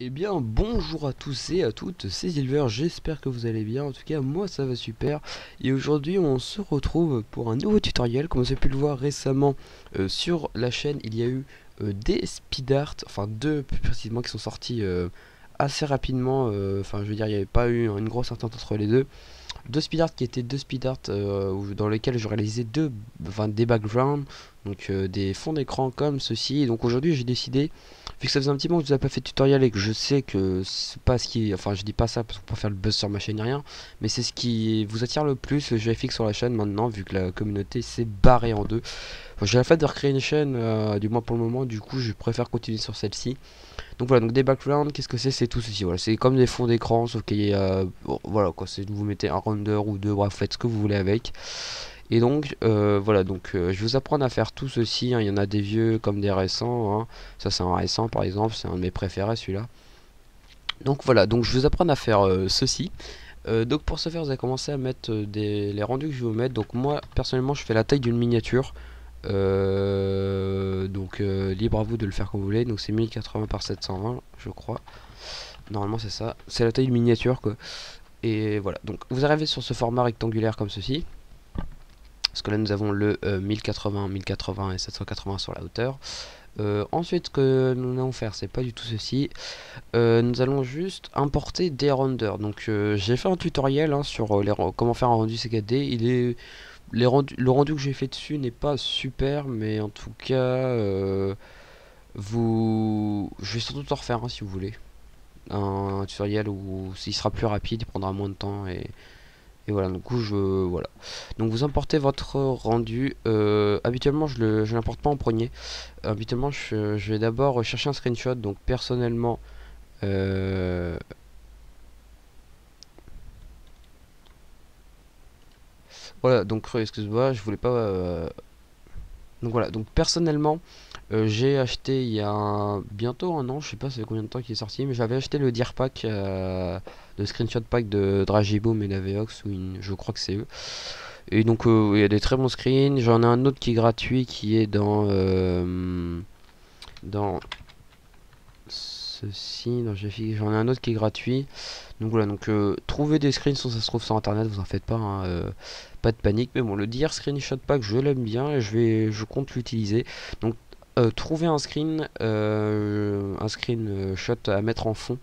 Eh bien, bonjour à tous et à toutes, c'est Silver, j'espère que vous allez bien, en tout cas moi ça va super. Et aujourd'hui on se retrouve pour un nouveau tutoriel. Comme vous avez pu le voir récemment sur la chaîne, il y a eu des speed art, enfin deux plus précisément, qui sont sortis assez rapidement. Enfin je veux dire, il n'y avait pas eu une grosse entente entre les deux. Deux speed art qui étaient deux speed art dans lesquels je réalisais des backgrounds, donc des fonds d'écran comme ceci. Et donc aujourd'hui j'ai décidé, vu que ça faisait un petit moment que je vous ai pas fait de tutoriel et que je sais que c'est pas ce qui, enfin je dis pas ça pour faire le buzz sur ma chaîne ni rien, mais c'est ce qui vous attire le plus, le GFX sur la chaîne maintenant, vu que la communauté s'est barrée en deux. Enfin, j'ai la flemme de recréer une chaîne, du moins pour le moment, du coup je préfère continuer sur celle-ci. Donc voilà, donc des backgrounds, qu'est-ce que c'est tout ceci, voilà, c'est comme des fonds d'écran, sauf qu'il y a, bon, voilà quoi, c'est vous mettez un render ou deux, bref, faites ce que vous voulez avec. Et donc voilà, donc je vais vous apprendre à faire tout ceci, hein. Il y en a des vieux comme des récents, hein. Ça c'est un récent par exemple, c'est un de mes préférés celui-là. Donc voilà, donc je vais vous apprendre à faire ceci. Donc pour ce faire, vous allez commencer à mettre les rendus que je vais vous mettre. Donc moi personnellement je fais la taille d'une miniature. Libre à vous de le faire comme vous voulez. Donc c'est 1080 par 720 je crois. Normalement c'est ça. C'est la taille d'une miniature quoi. Et voilà. Donc vous arrivez sur ce format rectangulaire comme ceci. Parce que là nous avons le 1080, 1080 et 780 sur la hauteur. Ensuite ce que nous allons faire, c'est pas du tout ceci. Nous allons juste importer des renders. Donc j'ai fait un tutoriel hein, sur comment faire un rendu C4D. Le rendu que j'ai fait dessus n'est pas super, mais en tout cas, je vais surtout en refaire un si vous voulez. Un tutoriel où il sera plus rapide, il prendra moins de temps et voilà. Du coup, voilà. Donc vous importez votre rendu. Habituellement, je l'importe pas en premier. Habituellement, je vais d'abord chercher un screenshot. Donc personnellement, euh, voilà. Donc excuse-moi, je voulais pas. Donc voilà. Donc personnellement. J'ai acheté il y a bientôt un an, je sais pas ça fait combien de temps qu'il est sorti, mais j'avais acheté le Deer Pack, de Screenshot Pack de Dragiboom et d'Aveox, je crois que c'est eux. Et donc il y a des très bons screens, j'en ai un autre qui est gratuit qui est dans ceci, j'en ai un autre qui est gratuit. Donc voilà, donc trouvez des screens si ça se trouve sur internet, vous en faites pas, hein, pas de panique. Mais bon, le Deer Screenshot Pack je l'aime bien et je compte l'utiliser. Donc trouver un screenshot à mettre en fond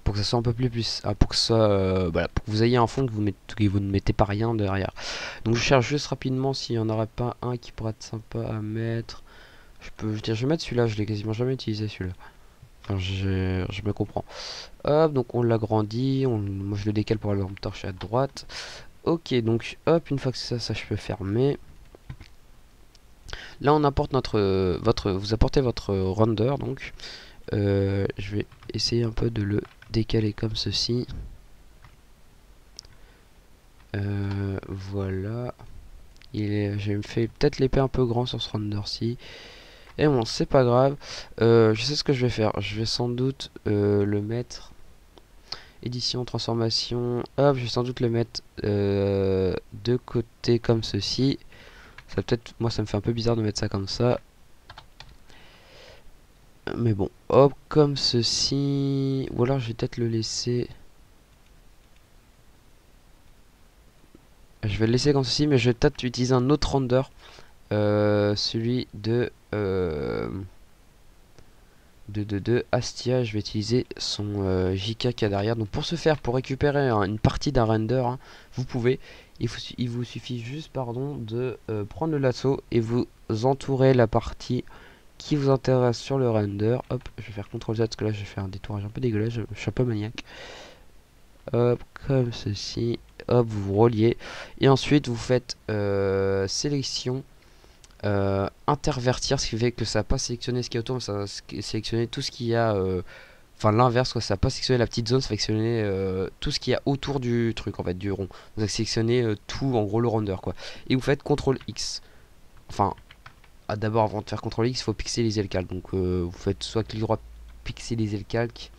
pour que ça soit un peu plus pour que ça voilà, pour que vous ayez un fond que vous ne mettez pas rien derrière. Donc je cherche juste rapidement s'il n'y en aurait pas un qui pourrait être sympa à mettre. Je vais mettre celui-là, je l'ai quasiment jamais utilisé celui-là. Enfin, je me comprends. Hop, donc on l'agrandit, moi je le décale pour aller me torcher à droite. Ok, donc hop, une fois que c'est ça je peux fermer. Là on apporte vous apportez votre render donc. Je vais essayer un peu de le décaler comme ceci. Voilà. J'ai fait peut-être l'épée un peu grand sur ce render-ci. Et bon, c'est pas grave. Je sais ce que je vais faire. Je vais sans doute le mettre. Édition, transformation. Hop, je vais sans doute le mettre de côté comme ceci. Ça peut-être, moi ça me fait un peu bizarre de mettre ça comme ça. Mais bon, hop, comme ceci. Ou alors je vais peut-être le laisser. Je vais le laisser comme ceci, mais je vais peut-être utiliser un autre render. Celui de Astia. Je vais utiliser son JK qu'il y a derrière. Donc pour ce faire, pour récupérer une partie d'un render, hein, vous pouvez. Il vous suffit juste pardon, de prendre le lasso et vous entourer la partie qui vous intéresse sur le render. Hop, je vais faire CTRL Z parce que là je vais faire un détourage un peu dégueulasse. Je suis un peu maniaque. Hop, comme ceci. Hop, vous vous reliez. Et ensuite vous faites sélection. Intervertir, ce qui fait que ça n'a pas sélectionné ce qui est autour, mais ça a sélectionné tout ce qu'il y a, enfin l'inverse quoi, ça n'a pas sélectionné la petite zone, ça a sélectionné tout ce qu'il y a autour du truc en fait, du rond. Vous avez sélectionné tout, en gros le render quoi. Et vous faites CTRL X. Enfin, d'abord avant de faire CTRL X, il faut pixeliser le calque. Donc vous faites soit clic droit pixeliser le calque,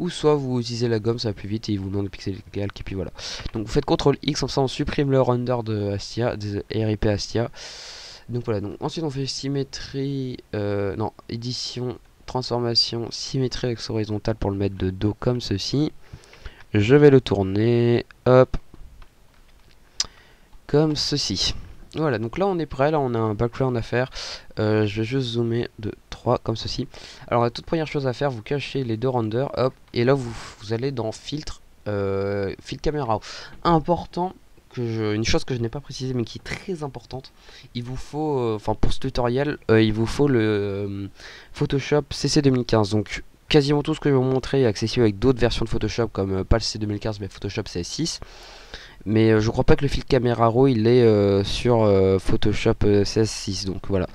ou soit vous utilisez la gomme, ça va plus vite et il vous demande de pixeliser le calque et puis voilà. Donc vous faites CTRL X, comme ça on supprime le render de Astia, des RIP Astia. Donc voilà, donc ensuite on fait symétrie, non, édition, transformation symétrie axe horizontal pour le mettre de dos comme ceci. Je vais le tourner, hop, comme ceci. Voilà, donc là on est prêt, là on a un background à faire. Je vais juste zoomer de 3 comme ceci. Alors la toute première chose à faire, vous cachez les deux renders, hop, et là vous allez dans filtre, filtre caméra. Important, une chose que je n'ai pas précisé mais qui est très importante, il vous faut, enfin pour ce tutoriel, il vous faut le Photoshop CC 2015. Donc quasiment tout ce que je vais vous montrer est accessible avec d'autres versions de Photoshop comme pas le CC 2015 mais Photoshop CS6. Mais je crois pas que le filtre caméra raw il est sur Photoshop CS6. Donc voilà.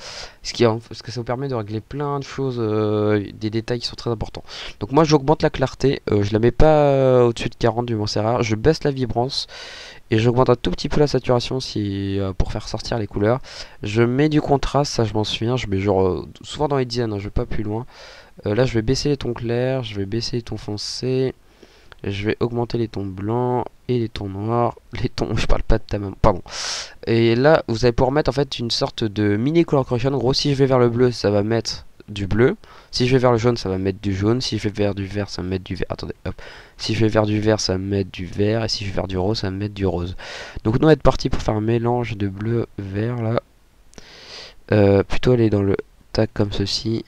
Parce que ça vous permet de régler plein de choses, des détails qui sont très importants. Donc moi j'augmente la clarté, je la mets pas au-dessus de 40 du moins c'est rare. Je baisse la vibrance et j'augmente un tout petit peu la saturation si, pour faire sortir les couleurs. Je mets du contraste, ça je m'en souviens. Je mets genre souvent dans les designs, hein, je vais pas plus loin. Là je vais baisser les tons clairs, je vais baisser les tons foncés. Je vais augmenter les tons blancs et les tons noirs. Les tons, je parle pas de ta maman, pardon. Et là, vous allez pouvoir mettre en fait une sorte de mini color correction. En gros, si je vais vers le bleu, ça va mettre du bleu. Si je vais vers le jaune, ça va mettre du jaune. Si je vais vers du vert, ça va mettre du vert. Attendez, hop. Si je vais vers du vert, ça va mettre du vert. Et si je vais vers du rose, ça va mettre du rose. Donc, nous, on va être parti pour faire un mélange de bleu, vert là. Plutôt aller dans le tag comme ceci.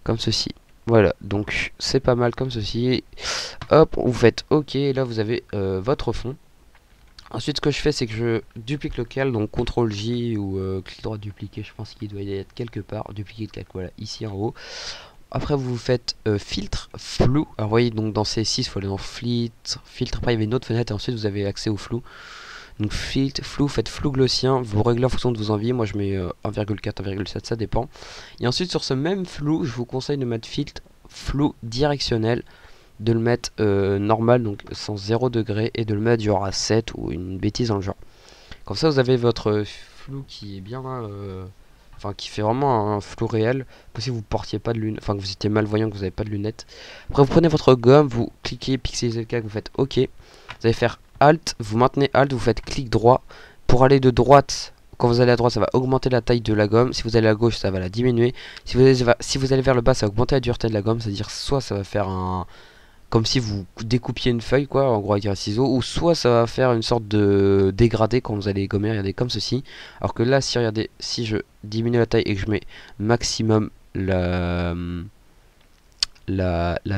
Comme ceci. Voilà, donc c'est pas mal comme ceci. Hop, vous faites OK, et là vous avez votre fond. Ensuite, ce que je fais, c'est que je duplique le cal, donc CTRL J ou clic droit dupliquer, je pense qu'il doit y être quelque part. Dupliquer le cal, voilà, ici en haut. Après, vous faites filtre, flou. Alors, vous voyez, donc dans C6, il faut aller dans filtre. Après, il y avait une autre fenêtre, et ensuite vous avez accès au flou. Donc filtre, flou, faites flou gaussien, vous réglez en fonction de vos envies. Moi je mets 1,4, 1,7, ça dépend. Et ensuite sur ce même flou, je vous conseille de mettre filtre, flou directionnel, de le mettre normal, donc sans 0 degré, et de le mettre genre à 7 ou une bêtise dans le genre. Comme ça vous avez votre flou qui est bien, enfin qui fait vraiment un flou réel, que si vous portiez pas de lunettes, enfin que vous étiez malvoyant, que vous n'avez pas de lunettes. Après vous prenez votre gomme, vous cliquez, pixelisez le cas, vous faites OK. Vous allez faire Alt, vous maintenez Alt, vous faites clic droit. Pour aller de droite, quand vous allez à droite, ça va augmenter la taille de la gomme. Si vous allez à gauche, ça va la diminuer. Si vous allez vers le bas, ça va augmenter la dureté de la gomme. C'est-à-dire soit ça va faire un... comme si vous découpiez une feuille, quoi, en gros avec un ciseau. Ou soit ça va faire une sorte de dégradé quand vous allez gommer, regardez, comme ceci. Alors que là, si, regardez, si je diminue la taille et que je mets maximum la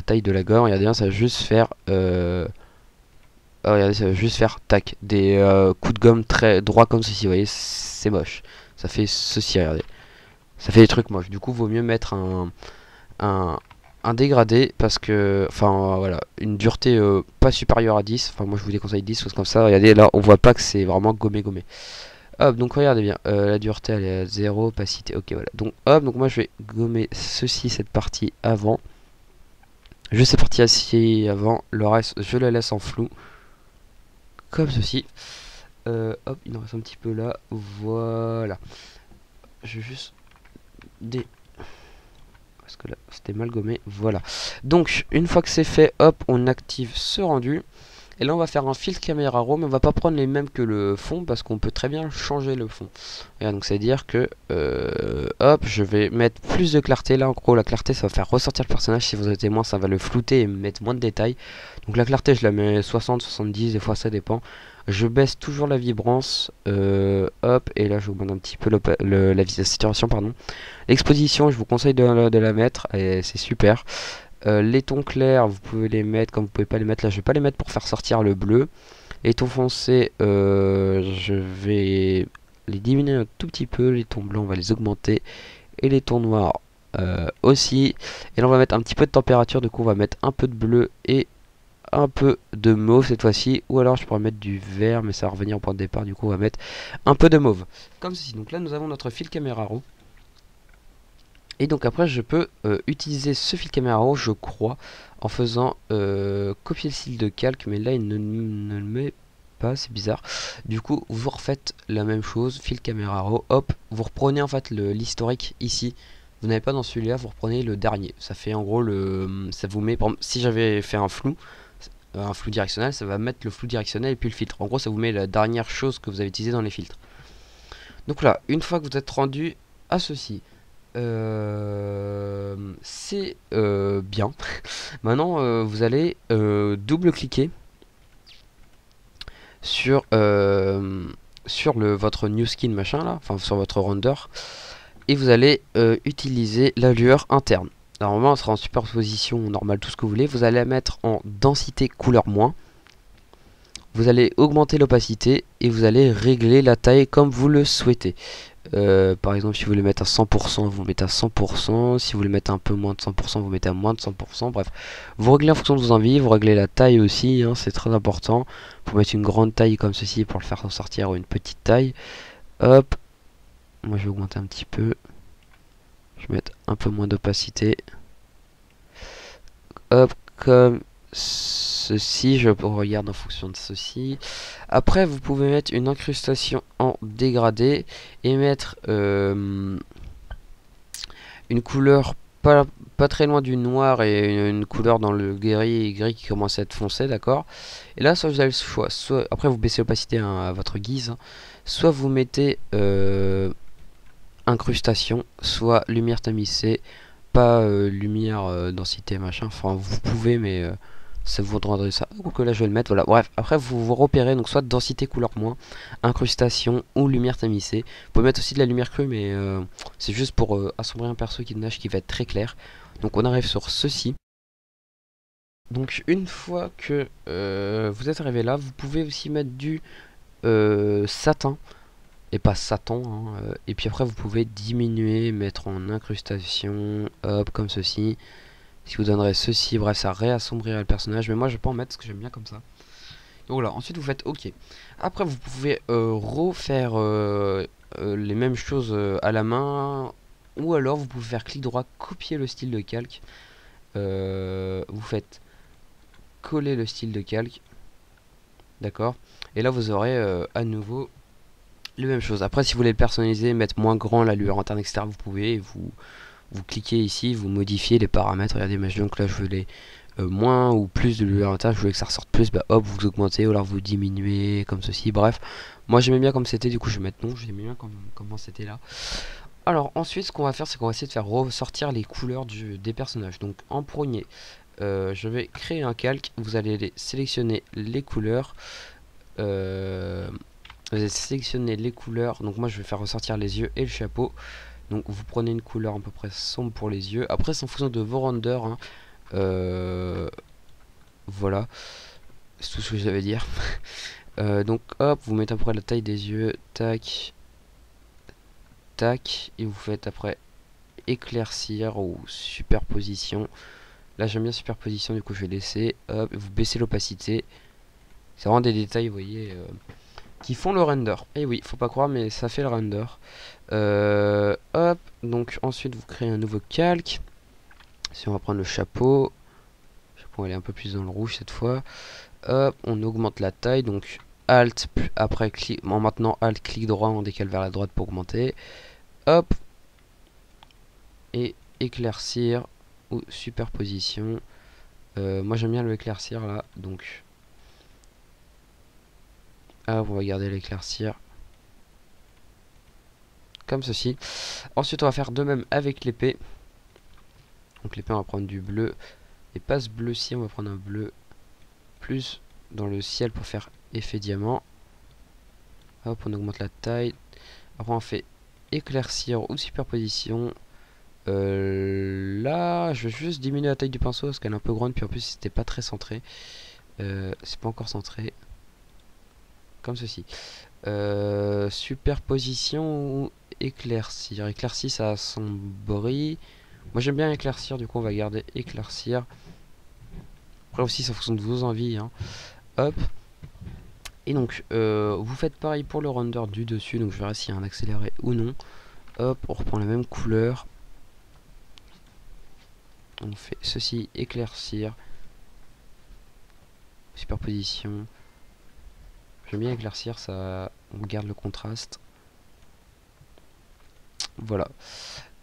taille de la gomme, regardez bien, ça va juste faire... regardez, ça va juste faire tac, des coups de gomme très droits comme ceci, vous voyez, c'est moche. Ça fait ceci, regardez. Ça fait des trucs moches. Du coup, vaut mieux mettre un dégradé parce que, enfin voilà, une dureté pas supérieure à 10. Enfin, moi je vous déconseille 10, choses comme ça. Regardez, là, on voit pas que c'est vraiment gommé. Hop, donc regardez bien, la dureté elle est à 0, opacité, ok, voilà. Donc, hop, donc moi je vais gommer ceci, cette partie avant. Juste cette partie ici avant, le reste, je la laisse en flou. Comme ceci. Hop, il en reste un petit peu là. Voilà. Je vais juste parce que là c'était mal gommé. Voilà. Donc une fois que c'est fait, hop, on active ce rendu. Et là on va faire un filtre caméra raw, mais on va pas prendre les mêmes que le fond parce qu'on peut très bien changer le fond. Et donc c'est à dire que hop, je vais mettre plus de clarté. Là en gros la clarté ça va faire ressortir le personnage. Si vous êtes témoin ça va le flouter et mettre moins de détails. Donc la clarté je la mets 60, 70, des fois ça dépend. Je baisse toujours la vibrance, hop, et là je augmente un petit peu la saturation, pardon. L'exposition, je vous conseille de la mettre, et c'est super. Les tons clairs, vous pouvez les mettre comme vous pouvez pas les mettre. Là, je vais pas les mettre pour faire sortir le bleu. Les tons foncés, je vais les diminuer un tout petit peu. Les tons blancs, on va les augmenter. Et les tons noirs aussi. Et là, on va mettre un petit peu de température. Du coup, on va mettre un peu de bleu et un peu de mauve cette fois-ci, ou alors je pourrais mettre du vert, mais ça va revenir au point de départ. Du coup on va mettre un peu de mauve comme ceci. Donc là nous avons notre fil caméra raw, et donc après je peux utiliser ce fil caméra raw, je crois, en faisant copier le style de calque, mais là il ne le met pas, c'est bizarre. Du coup vous refaites la même chose, fil caméra raw, hop, vous reprenez en fait l'historique ici. Vous n'avez pas dans celui-là, vous reprenez le dernier. Ça fait en gros ça vous met, par exemple, si j'avais fait un flou directionnel, ça va mettre le flou directionnel et puis le filtre. En gros ça vous met la dernière chose que vous avez utilisé dans les filtres. Donc là, une fois que vous êtes rendu à ceci, c'est bien. Maintenant, vous allez double-cliquer sur votre new skin machin là, enfin sur votre render, et vous allez utiliser la lueur interne. Normalement, elle sera en superposition normale, tout ce que vous voulez. Vous allez la mettre en densité couleur moins. Vous allez augmenter l'opacité et vous allez régler la taille comme vous le souhaitez. Par exemple, si vous voulez mettre à 100%, vous mettez à 100%. Si vous voulez mettre un peu moins de 100%, vous mettez à moins de 100%. Bref, vous réglez en fonction de vos envies. Vous réglez la taille aussi, hein, c'est très important. Pour mettre une grande taille comme ceci pour le faire ressortir, ou une petite taille. Hop, moi je vais augmenter un petit peu. Je vais mettre un peu moins d'opacité. Hop, comme ceci, je regarde en fonction de ceci. Après, vous pouvez mettre une incrustation en dégradé et mettre une couleur pas très loin du noir et une couleur dans le gris qui commence à être foncé, d'accord. Et là, soit vous avez le choix, soit après vous baissez l'opacité à votre guise, hein, soit vous mettez incrustation, soit lumière tamisée, pas lumière densité machin. Enfin, vous pouvez, mais ça vous rendrait ça. Donc là, je vais le mettre. Voilà. Bref, après vous repérez donc soit densité couleur moins, incrustation ou lumière tamisée. Vous pouvez mettre aussi de la lumière crue, mais c'est juste pour assombrir un perso qui nage qui va être très clair. Donc on arrive sur ceci. Donc une fois que vous êtes arrivé là, vous pouvez aussi mettre du satin et pas Satan, hein, et puis après vous pouvez diminuer, mettre en incrustation, hop, comme ceci, ce qui vous donnerait ceci. Bref, ça réassombrirait le personnage, mais moi je vais pas en mettre parce que j'aime bien comme ça. Donc voilà, ensuite vous faites OK. Après vous pouvez refaire les mêmes choses à la main, ou alors vous pouvez faire clic droit, copier le style de calque, vous faites coller le style de calque, d'accord, et là vous aurez à nouveau les mêmes choses. Après, si vous voulez le personnaliser, mettre moins grand la lueur interne, etc., vous pouvez. Vous cliquez ici, vous modifiez les paramètres. Regardez, imaginons que là je veux les moins ou plus de lueur interne, je voulais que ça ressorte plus, bah hop, vous augmentez ou alors vous diminuez comme ceci. Bref, moi j'aimais bien comme c'était, du coup je vais mettre non, j'aimais bien comment c'était là. Alors ensuite, ce qu'on va faire, c'est qu'on va essayer de faire ressortir les couleurs des personnages. Donc en premier, je vais créer un calque. Vous allez sélectionner les couleurs. Vous allez sélectionner les couleurs. Donc moi je vais faire ressortir les yeux et le chapeau. Donc vous prenez une couleur à peu près sombre pour les yeux. Après c'est en fonction de vos renders, hein. Voilà, c'est tout ce que j'avais à dire. Donc hop, vous mettez à peu près la taille des yeux. Tac, tac. Et vous faites après éclaircir ou superposition. Là j'aime bien superposition, du coup je vais laisser. Hop, vous baissez l'opacité. C'est vraiment des détails, vous voyez, qui font le render. Et oui, faut pas croire, mais ça fait le render. Hop, donc ensuite vous créez un nouveau calque. Si on va prendre le chapeau, on va aller un peu plus dans le rouge cette fois. Hop, on augmente la taille, donc Alt, après clic, en maintenant Alt, clic droit, on décale vers la droite pour augmenter. Hop, et éclaircir ou superposition. Moi j'aime bien le éclaircir là, donc hop, on va garder l'éclaircir comme ceci. Ensuite on va faire de même avec l'épée. Donc l'épée on va prendre du bleu, et pas ce bleu-ci, on va prendre un bleu plus dans le ciel pour faire effet diamant. Hop, on augmente la taille. Après on fait éclaircir ou superposition. Là je vais juste diminuer la taille du pinceau parce qu'elle est un peu grande, puis en plus c'était pas très centré. C'est pas encore centré. Comme ceci. Superposition ou éclaircir. Éclaircir ça assombrit. Moi j'aime bien éclaircir, du coup on va garder éclaircir. Après aussi c'est en fonction de vos envies, hein. Hop. Et donc vous faites pareil pour le render du dessus. Donc je verrai s'il y a un accéléré ou non. Hop, on reprend la même couleur. On fait ceci, éclaircir. Superposition. J'aime bien éclaircir, ça on garde le contraste. Voilà.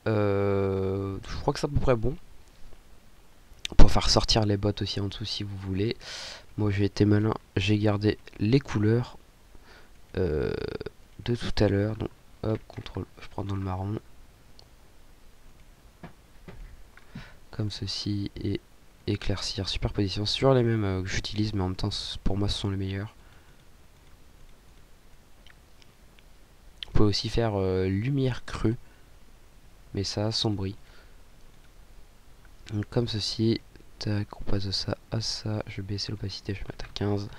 Je crois que c'est à peu près bon. On peut faire sortir les bottes aussi en dessous si vous voulez. Moi j'ai été malin, j'ai gardé les couleurs de tout à l'heure. Donc hop, contrôle, je prends dans le marron. Comme ceci, et éclaircir, superposition, sur les mêmes que j'utilise, mais en même temps, pour moi, ce sont les meilleurs. On peut aussi faire lumière crue, mais ça assombrit. Donc comme ceci, tac, on passe de ça à ça, je vais baisser l'opacité, je vais mettre à 15.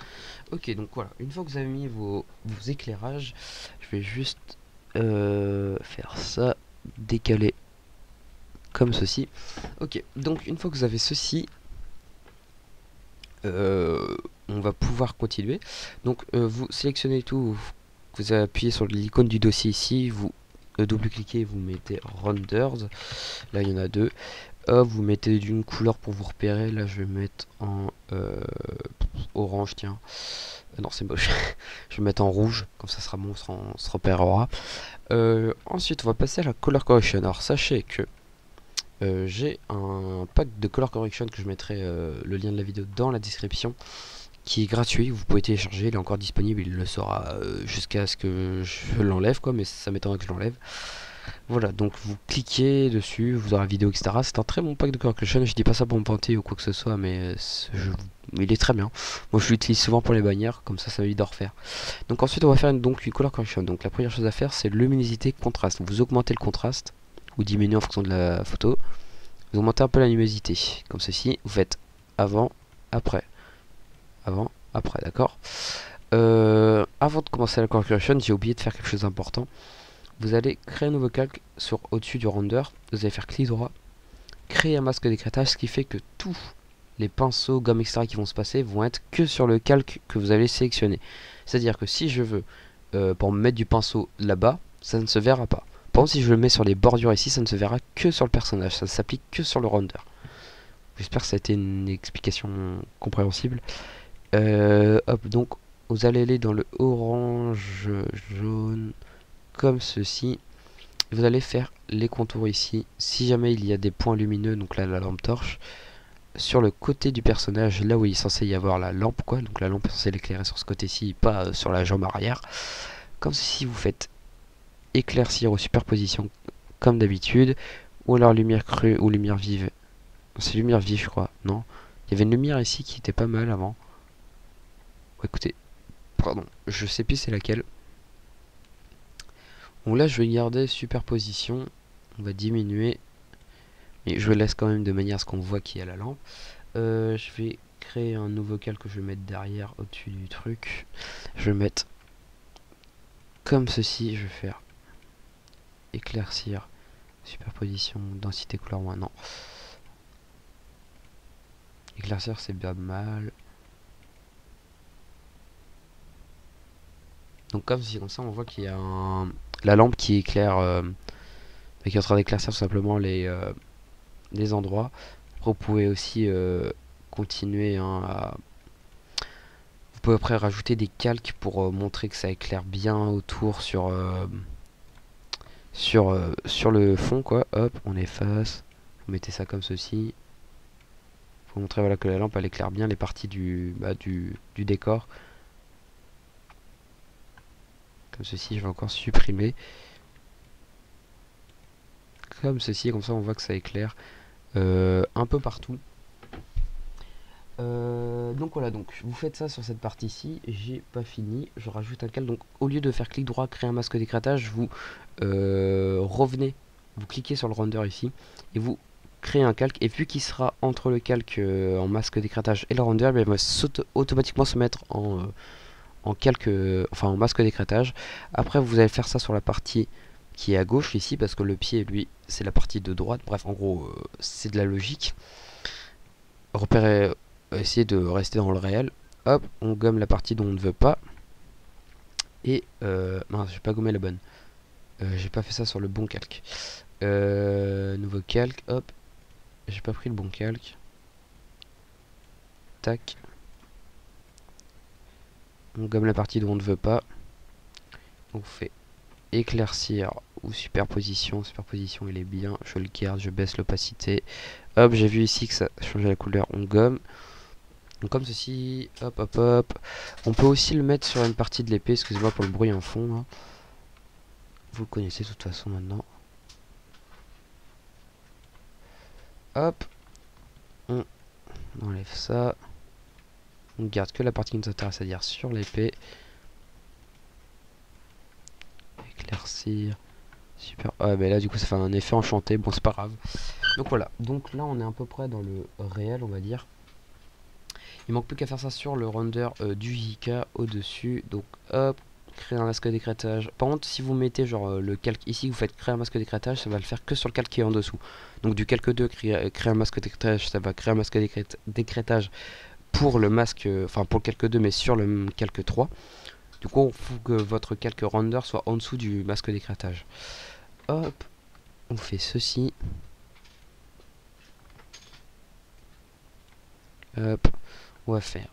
Ok, donc voilà, une fois que vous avez mis vos éclairages, je vais juste faire ça, décaler comme ceci. Ok, donc une fois que vous avez ceci, on va pouvoir continuer. Donc vous sélectionnez tout, vous appuyez sur l'icône du dossier ici, vous double-cliquez, vous mettez renders, là il y en a deux. Vous mettez d'une couleur pour vous repérer, là je vais mettre en orange, tiens. Non c'est moche, je vais mettre en rouge, comme ça sera bon, on se repérera. Ensuite on va passer à la color correction. Alors sachez que j'ai un pack de color correction que je mettrai le lien de la vidéo dans la description, qui est gratuit, vous pouvez télécharger, il est encore disponible, il le sera jusqu'à ce que je l'enlève quoi, mais ça m'étonnerait que je l'enlève. Voilà, donc vous cliquez dessus, vous aurez la vidéo, etc. C'est un très bon pack de color correction, je dis pas ça pour me vanter ou quoi que ce soit, mais il est très bien. Moi je l'utilise souvent pour les bannières, comme ça m'évite d'en refaire. Donc ensuite on va faire une color correction. Donc la première chose à faire c'est luminosité, contraste. Vous augmentez le contraste, ou diminuez en fonction de la photo. Vous augmentez un peu la luminosité, comme ceci. Vous faites avant, après. Avant, après, d'accord. Avant de commencer la color correction, j'ai oublié de faire quelque chose d'important. Vous allez créer un nouveau calque sur au-dessus du render. Vous allez faire clic droit, créer un masque d'écrêtage, ce qui fait que tous les pinceaux, gommes, etc. qui vont se passer vont être que sur le calque que vous allez sélectionner. C'est-à-dire que si je veux, pour me mettre du pinceau là-bas, ça ne se verra pas. Par contre, si je le mets sur les bordures ici, ça ne se verra que sur le personnage. Ça ne s'applique que sur le render. J'espère que ça a été une explication compréhensible. Hop, donc vous allez aller dans le orange, jaune, comme ceci. Vous allez faire les contours ici. Si jamais il y a des points lumineux, donc là la lampe torche, sur le côté du personnage, là où il est censé y avoir la lampe, quoi. Donc la lampe est censée l'éclairer sur ce côté-ci, pas sur la jambe arrière. Comme ceci, vous faites éclaircir aux superpositions comme d'habitude, ou alors lumière crue ou lumière vive. C'est lumière vive, je crois, non? Il y avait une lumière ici qui était pas mal avant. Écoutez, pardon, je sais plus c'est laquelle. Bon là je vais garder superposition, on va diminuer, mais je laisse quand même de manière à ce qu'on voit qu'il y a la lampe. Je vais créer un nouveau calque que je vais mettre derrière au-dessus du truc. Je vais mettre comme ceci, je vais faire éclaircir, superposition, densité couleur moins, non. Éclaircir c'est bien mal. Donc comme ça on voit qu'il y a la lampe qui éclaire, qui est en train d'éclaircir tout simplement les endroits. Après vous pouvez aussi continuer vous pouvez après rajouter des calques pour montrer que ça éclaire bien autour sur le fond quoi. Hop, on efface, vous mettez ça comme ceci pour montrer voilà que la lampe elle éclaire bien les parties du décor. Comme ceci, je vais encore supprimer. Comme ceci, comme ça on voit que ça éclaire un peu partout. Donc voilà, donc vous faites ça sur cette partie-ci. J'ai pas fini, je rajoute un calque. Donc au lieu de faire clic droit, créer un masque d'écrêtage, vous revenez, vous cliquez sur le render ici et vous créez un calque. Et vu qu'il sera entre le calque en masque d'écrêtage et le render, il va automatiquement se mettre en calque, enfin en masque d'écrêtage. Après vous allez faire ça sur la partie qui est à gauche ici, parce que le pied lui c'est la partie de droite. Bref, en gros c'est de la logique. Repérer, essayer de rester dans le réel. Hop, on gomme la partie dont on ne veut pas. Et mince, j'ai pas gommé la bonne. J'ai pas fait ça sur le bon calque. Nouveau calque, hop. J'ai pas pris le bon calque. Tac. On gomme la partie dont on ne veut pas. On fait éclaircir ou superposition. Superposition il est bien, je le garde, je baisse l'opacité. Hop, j'ai vu ici que ça changeait la couleur, on gomme. Donc comme ceci, hop hop hop. On peut aussi le mettre sur une partie de l'épée, excusez-moi pour le bruit en fond. Hein. Vous le connaissez de toute façon maintenant. Hop, on enlève ça. On garde que la partie qui nous intéresse, c'est-à-dire sur l'épée. Éclaircir. Super. Ah mais là du coup ça fait un effet enchanté. Bon c'est pas grave. Donc voilà. Donc là on est à peu près dans le réel on va dire. Il manque plus qu'à faire ça sur le render du JK au-dessus. Donc hop. Créer un masque d'écrêtage. Par contre si vous mettez genre le calque ici, vous faites créer un masque d'écrêtage, ça va le faire que sur le calque qui est en dessous. Donc du calque 2 créer un masque d'écrêtage, ça va créer un masque d'écrêtage pour le masque, enfin pour le calque 2 mais sur le calque 3. Du coup il faut que votre calque render soit en dessous du masque d'écrêtage. Hop, on fait ceci. Hop, on va faire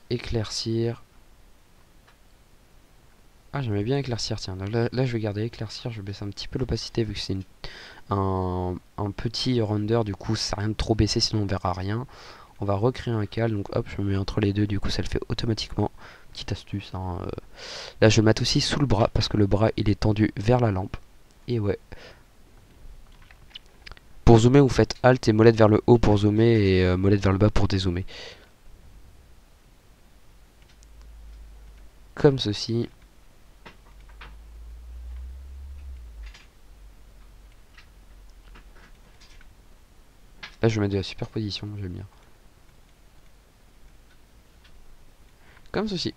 éclaircir. Ah j'aimais bien éclaircir, tiens, là je vais garder éclaircir, je vais baisser un petit peu l'opacité vu que c'est un petit render, du coup ça sert à rien de trop baisser sinon on verra rien. On va recréer un cal, donc hop je me mets entre les deux, du coup ça le fait automatiquement. Petite astuce, hein. Là je vais le mettre aussi sous le bras parce que le bras il est tendu vers la lampe. Et ouais. Pour zoomer vous faites Alt et molette vers le haut pour zoomer et molette vers le bas pour dézoomer. Comme ceci. Là je vais mettre de la superposition, j'aime bien. Comme ceci.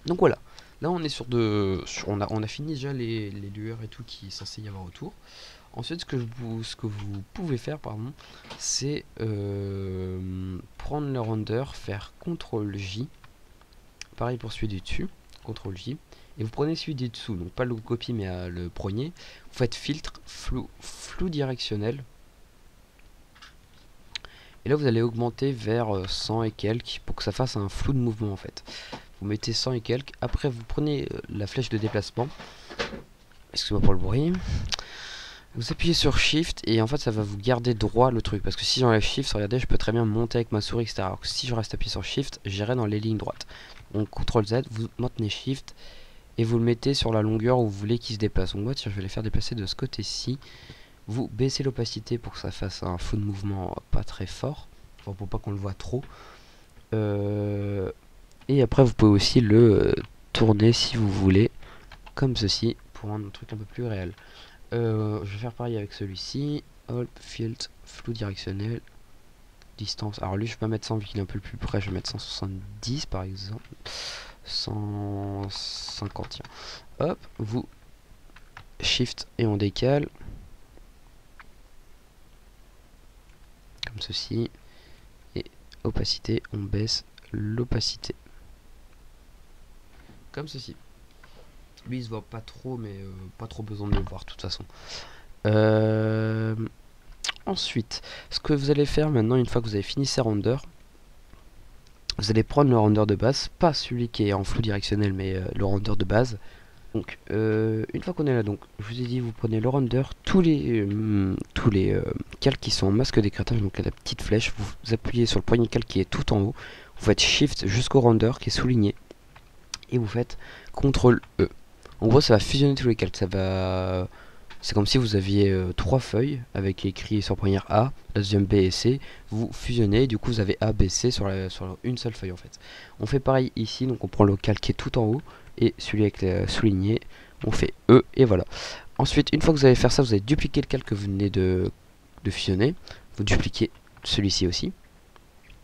Donc voilà. Là on est sur on a fini déjà les lueurs et tout qui est censé y avoir autour. Ensuite ce que vous pouvez faire pardon, c'est prendre le render, faire CTRL J. Pareil pour celui du dessus, CTRL J. Et vous prenez celui du dessous, donc pas le copie mais le premier. Vous faites filtre, flou directionnel. Et là vous allez augmenter vers 100 et quelques pour que ça fasse un flou de mouvement en fait. Vous mettez 100 et quelques. Après vous prenez la flèche de déplacement. Excusez-moi pour le bruit. Vous appuyez sur Shift et en fait ça va vous garder droit le truc. Parce que si j'enlève Shift, regardez, je peux très bien monter avec ma souris, etc. Alors que si je reste appuyé sur Shift, j'irai dans les lignes droites. Donc CTRL Z, vous maintenez Shift et vous le mettez sur la longueur où vous voulez qu'il se déplace. Donc moi tiens, je vais les faire déplacer de ce côté-ci. Vous baissez l'opacité pour que ça fasse un flou de mouvement pas très fort. Enfin, pour pas qu'on le voit trop. Et après vous pouvez aussi le tourner si vous voulez. Comme ceci, pour un truc un peu plus réel. Je vais faire pareil avec celui-ci. Hop, filtre, flou directionnel, distance. Alors lui je vais pas mettre 100 vu qu'il est un peu plus près, je vais mettre 170 par exemple. 150 tiens. Hop, vous Shift et on décale. Comme ceci. Et opacité, on baisse l'opacité. Comme ceci. Lui il se voit pas trop mais pas trop besoin de le voir de toute façon. Ensuite, ce que vous allez faire maintenant, une fois que vous avez fini ces renders, vous allez prendre le render de base, pas celui qui est en flou directionnel, mais le render de base. Donc, une fois qu'on est là, donc, je vous ai dit, vous prenez le render, tous les calques qui sont en masque d'écrêtage, donc à la petite flèche, vous appuyez sur le poignet calque qui est tout en haut, vous faites Shift jusqu'au render qui est souligné, et vous faites CTRL E. En gros, ça va fusionner tous les calques, ça va... C'est comme si vous aviez 3 feuilles avec écrit sur poignard A, la deuxième B et C. Vous fusionnez, du coup vous avez A, B, C sur une seule feuille en fait. On fait pareil ici, donc on prend le calque qui est tout en haut et celui avec le souligné, on fait E et voilà. Ensuite, une fois que vous allez faire ça, vous allez dupliquer le calque que vous venez de fusionner. Vous dupliquez celui-ci aussi.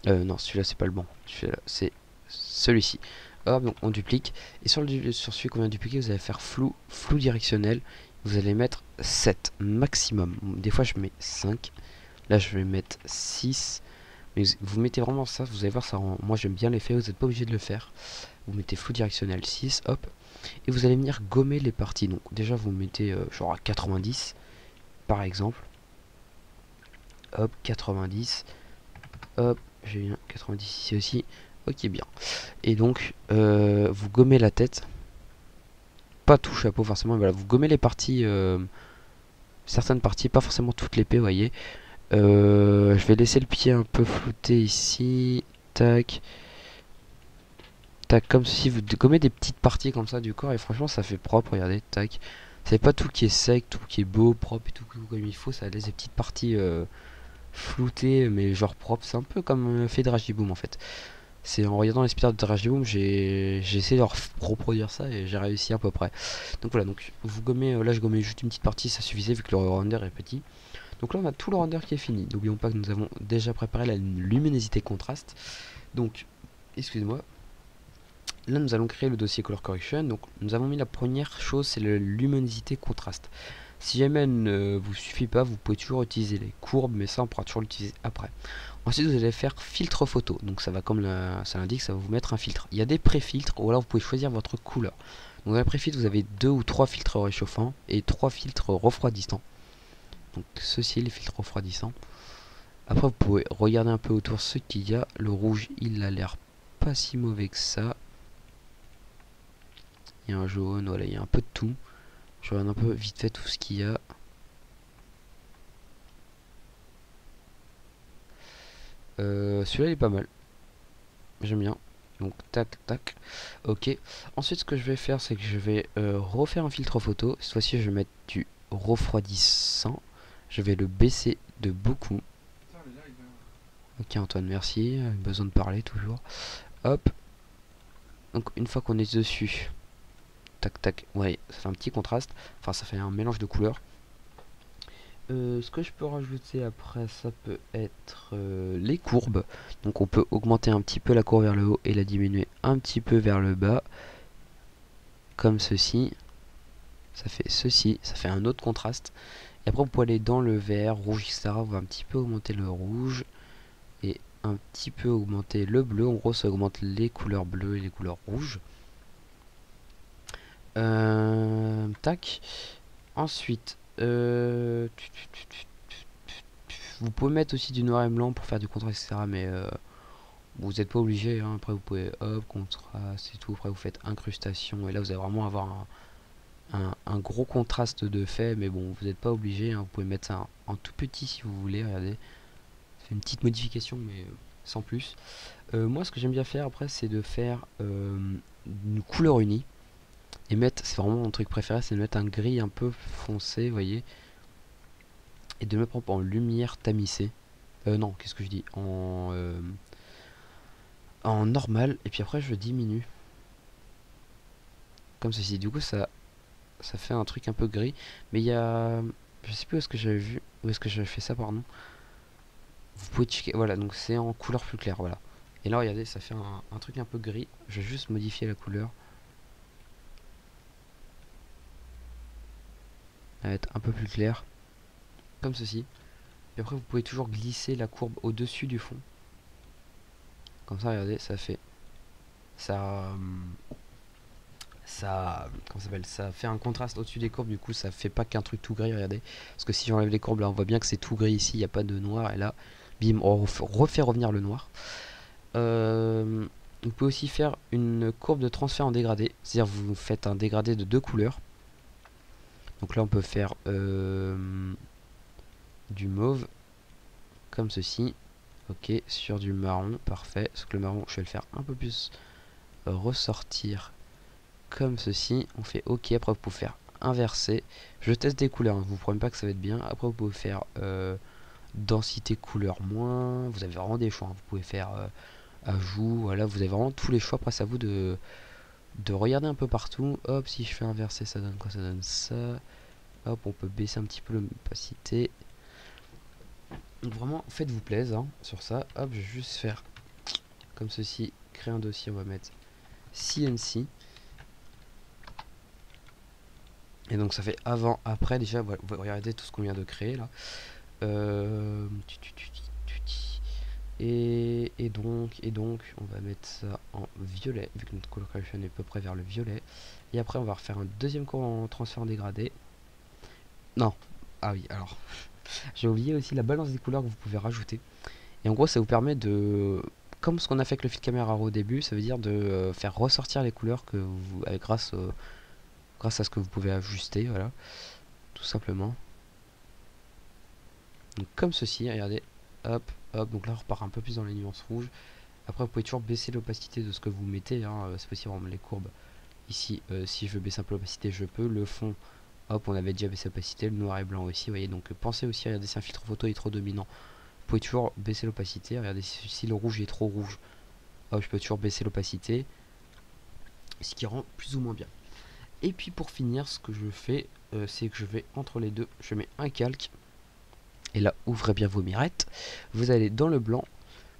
Non, celui-là c'est pas le bon. Celui-là c'est celui-ci. Hop, donc on duplique. Et sur celui qu'on vient de dupliquer, vous allez faire flou directionnel. Vous allez mettre 7 maximum. Des fois je mets 5. Là je vais mettre 6. Mais vous mettez vraiment ça, vous allez voir ça rend... Moi j'aime bien l'effet, vous n'êtes pas obligé de le faire. Vous mettez flou directionnel 6, hop. Et vous allez venir gommer les parties. Donc déjà vous mettez genre à 90 par exemple. Hop, 90. Hop, j'ai bien 90 ici aussi. Ok bien. Et donc vous gommez la tête. Pas tout chapeau forcément, voilà, vous gommez les parties, certaines parties, pas forcément toute l'épée, vous voyez. Je vais laisser le pied un peu flouté ici, tac. tac, comme si vous gommez des petites parties comme ça du corps et franchement ça fait propre, regardez, tac. C'est pas tout qui est sec, tout qui est beau, propre et tout comme il faut, ça laisse des petites parties floutées mais genre propres, c'est un peu comme fait Dragiboom en fait. C'est en regardant les speedruns de Dragiboom, j'ai essayé de leur reproduire ça et j'ai réussi à peu près. Donc voilà, donc vous gommez, là je gommais juste une petite partie, ça suffisait vu que le render est petit. Donc là on a tout le render qui est fini. N'oublions pas que nous avons déjà préparé la luminosité contraste. Donc, excusez-moi. Là nous allons créer le dossier color correction. Donc nous avons mis la première chose, c'est la luminosité contraste. Si jamais elle ne vous suffit pas, vous pouvez toujours utiliser les courbes, mais ça on pourra toujours l'utiliser après. Ensuite vous allez faire filtre photo. Donc ça va comme ça l'indique, ça va vous mettre un filtre. Il y a des pré-filtres, ou alors vous pouvez choisir votre couleur. Donc dans les pré-filtres vous avez 2 ou 3 filtres réchauffants et 3 filtres refroidissants. Donc ceci les filtres refroidissants. Après vous pouvez regarder un peu autour ce qu'il y a. Le rouge il a l'air pas si mauvais que ça. Il y a un jaune, voilà, il y a un peu de tout. Je regarde un peu vite fait tout ce qu'il y a. Celui-là il est pas mal. J'aime bien. Donc tac tac. Ok. Ensuite ce que je vais faire c'est que je vais refaire un filtre photo. Cette fois-ci je vais mettre du refroidissant. Je vais le baisser de beaucoup. Ok Antoine, merci. Besoin de parler toujours. Hop. Donc une fois qu'on est dessus. Tac tac. Ouais, ça fait un petit contraste. Enfin ça fait un mélange de couleurs. Ce que je peux rajouter après, ça peut être les courbes. Donc on peut augmenter un petit peu la courbe vers le haut et la diminuer un petit peu vers le bas. Comme ceci. Ça fait ceci, ça fait un autre contraste. Et après vous pouvez aller dans le vert, rouge, etc. On va un petit peu augmenter le rouge. Et un petit peu augmenter le bleu. En gros ça augmente les couleurs bleues et les couleurs rouges. Tac. Ensuite, vous pouvez mettre aussi du noir et blanc pour faire du contraste, etc. Mais vous n'êtes pas obligé. Hein. Après, vous pouvez hop, contraste et tout. Après, vous faites incrustation. Et là, vous allez vraiment avoir un gros contraste de fait. Mais bon, vous n'êtes pas obligé. Hein. Vous pouvez mettre ça en tout petit si vous voulez. Regardez. C'est une petite modification, mais sans plus. Moi, ce que j'aime bien faire après, c'est de faire une couleur unie. Et mettre, c'est vraiment mon truc préféré, c'est de mettre un gris un peu foncé, vous voyez. Et de le mettre en lumière tamisée. Non, qu'est-ce que je dis en normal. Et puis après, je diminue. Comme ceci. Du coup, ça fait un truc un peu gris. Mais il y a... Je sais plus où est-ce que j'avais vu. Où est-ce que j'avais fait ça, pardon. Vous pouvez checker. Voilà, donc c'est en couleur plus claire, voilà. Et là, regardez, ça fait un truc un peu gris. Je vais juste modifier la couleur. Elle va être un peu plus claire. Comme ceci. Et après, vous pouvez toujours glisser la courbe au-dessus du fond. Comme ça, regardez, ça fait... comment ça s'appelle, ça fait un contraste au-dessus des courbes, du coup ça fait pas qu'un truc tout gris, regardez. Parce que si j'enlève les courbes là, on voit bien que c'est tout gris ici, il n'y a pas de noir, et là, bim, on refait revenir le noir. Vous pouvez aussi faire une courbe de transfert en dégradé, c'est-à-dire vous faites un dégradé de 2 couleurs. Donc là on peut faire du mauve, comme ceci, ok, sur du marron, parfait, parce que le marron je vais le faire un peu plus ressortir comme ceci. On fait ok, après vous pouvez faire inverser. Je teste des couleurs, hein, vous promettez pas que ça va être bien. Après vous pouvez faire densité couleur moins, vous avez vraiment des choix, hein. Vous pouvez faire ajout, voilà, vous avez vraiment tous les choix. Après c'est à vous de regarder un peu partout. Hop, si je fais inverser, ça donne quoi? Ça donne ça. Hop, on peut baisser un petit peu l'opacité. Donc vraiment faites-vous plaisir hein, sur ça. Hop, je vais juste faire comme ceci, créer un dossier, on va mettre CNC. Et donc ça fait avant, après déjà, voilà, regardez tout ce qu'on vient de créer là. Et donc, on va mettre ça en violet, vu que notre color correction est à peu près vers le violet. Et après on va refaire un deuxième cours en transfert en dégradé. Non, ah oui, alors, j'ai oublié aussi la balance des couleurs que vous pouvez rajouter. Et en gros ça vous permet de... Comme ce qu'on a fait avec le fil caméra au début, ça veut dire de faire ressortir les couleurs que vous, grâce à ce que vous pouvez ajuster, voilà, tout simplement. Donc comme ceci, regardez, hop, hop, donc là on repart un peu plus dans les nuances rouges. Après vous pouvez toujours baisser l'opacité de ce que vous mettez, hein. C'est possible, vraiment les courbes ici, si je veux baisser un peu l'opacité je peux. Le fond, hop, on avait déjà baissé l'opacité, le noir et blanc aussi, vous voyez. Donc pensez aussi, regardez si un filtre photo est trop dominant, vous pouvez toujours baisser l'opacité. Regardez si le rouge est trop rouge, hop, je peux toujours baisser l'opacité, ce qui rend plus ou moins bien. Et puis pour finir, ce que je fais, c'est que je vais entre les deux, je mets un calque. Et là, ouvrez bien vos mirettes. Vous allez dans le blanc,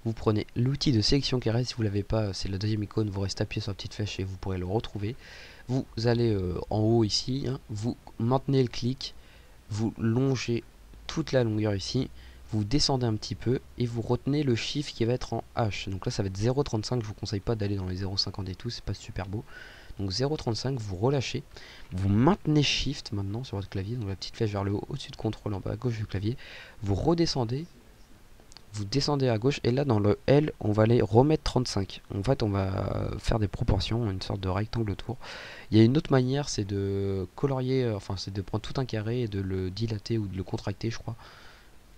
vous prenez l'outil de sélection carré. Si vous l'avez pas, c'est la deuxième icône. Vous restez appuyé sur la petite flèche et vous pourrez le retrouver. Vous allez en haut ici, hein, vous maintenez le clic, vous longez toute la longueur ici, vous descendez un petit peu et vous retenez le chiffre qui va être en H. Donc là, ça va être 0,35. Je vous conseille pas d'aller dans les 0,50 et tout, c'est pas super beau. Donc 0,35, vous relâchez, vous maintenez Shift maintenant sur votre clavier, donc la petite flèche vers le haut, au-dessus de contrôle en bas à gauche du clavier, vous redescendez, vous descendez à gauche, et là dans le L, on va aller remettre 35. En fait, on va faire des proportions, une sorte de rectangle autour. Il y a une autre manière, c'est de colorier, enfin c'est de prendre tout un carré et de le dilater ou de le contracter, je crois.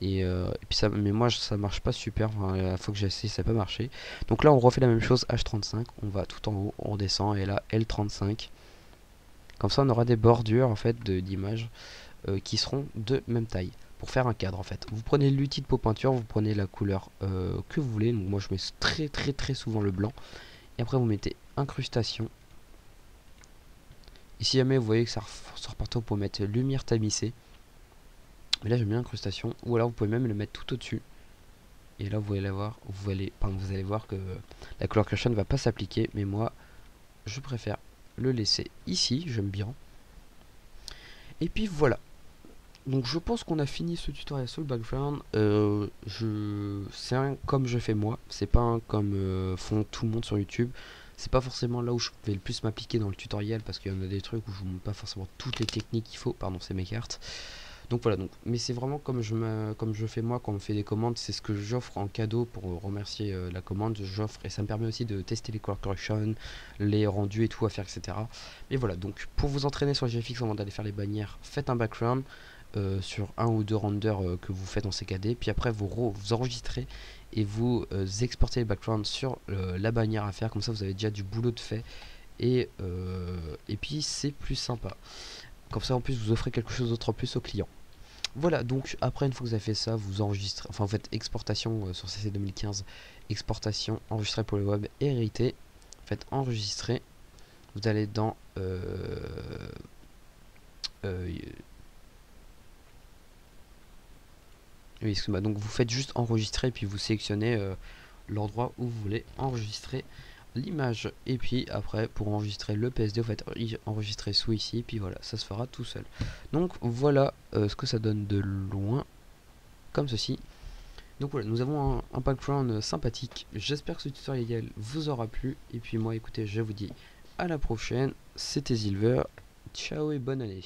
Et puis ça, mais moi ça marche pas super, enfin, la fois que j'ai essayé ça n'a pas marché. Donc là on refait la même chose, H35, on va tout en haut, on descend, et là L35. Comme ça on aura des bordures en fait d'images qui seront de même taille. Pour faire un cadre en fait, vous prenez l'outil de peau peinture, vous prenez la couleur que vous voulez. Donc moi je mets très souvent le blanc. Et après vous mettez incrustation. Et si jamais vous voyez que ça sort partout, vous pouvez mettre lumière tamisée. Mais là j'ai mis incrustation, ou alors vous pouvez même le mettre tout au-dessus. Et là vous allez voir, vous allez voir que la color correction ne va pas s'appliquer, mais moi je préfère le laisser ici, j'aime bien. Et puis voilà. Donc je pense qu'on a fini ce tutoriel sur le background. C'est un comme je fais moi, c'est pas un comme font tout le monde sur YouTube. C'est pas forcément là où je vais le plus m'appliquer dans le tutoriel, parce qu'il y en a des trucs où je vous montre pas forcément toutes les techniques qu'il faut. Pardon, c'est mes cartes. Donc voilà, mais c'est vraiment comme je fais moi quand on me fait des commandes, c'est ce que j'offre en cadeau pour remercier la commande. J'offre, et ça me permet aussi de tester les color correction, les rendus et tout à faire, etc. Mais voilà, donc pour vous entraîner sur GFX avant d'aller faire les bannières, faites un background sur un ou deux renders que vous faites en CKD, puis après vous enregistrez et vous exportez les backgrounds sur la bannière à faire. Comme ça vous avez déjà du boulot de fait, et puis c'est plus sympa. Comme ça en plus vous offrez quelque chose d'autre en plus au client. Voilà, donc après une fois que vous avez fait ça, vous enregistrez, enfin vous faites exportation sur CC 2015, exportation, enregistrer pour le web, hériter, faites enregistrer, vous allez dans oui, excuse-moi, donc vous faites juste enregistrer, puis vous sélectionnez l'endroit où vous voulez enregistrer l'image, et puis après pour enregistrer le PSD vous faites enregistrer sous ici, puis voilà, ça se fera tout seul. Donc voilà ce que ça donne de loin, comme ceci. Donc voilà, nous avons un background sympathique. J'espère que ce tutoriel vous aura plu, et puis moi écoutez, je vous dis à la prochaine. C'était Silver, ciao et bonne année.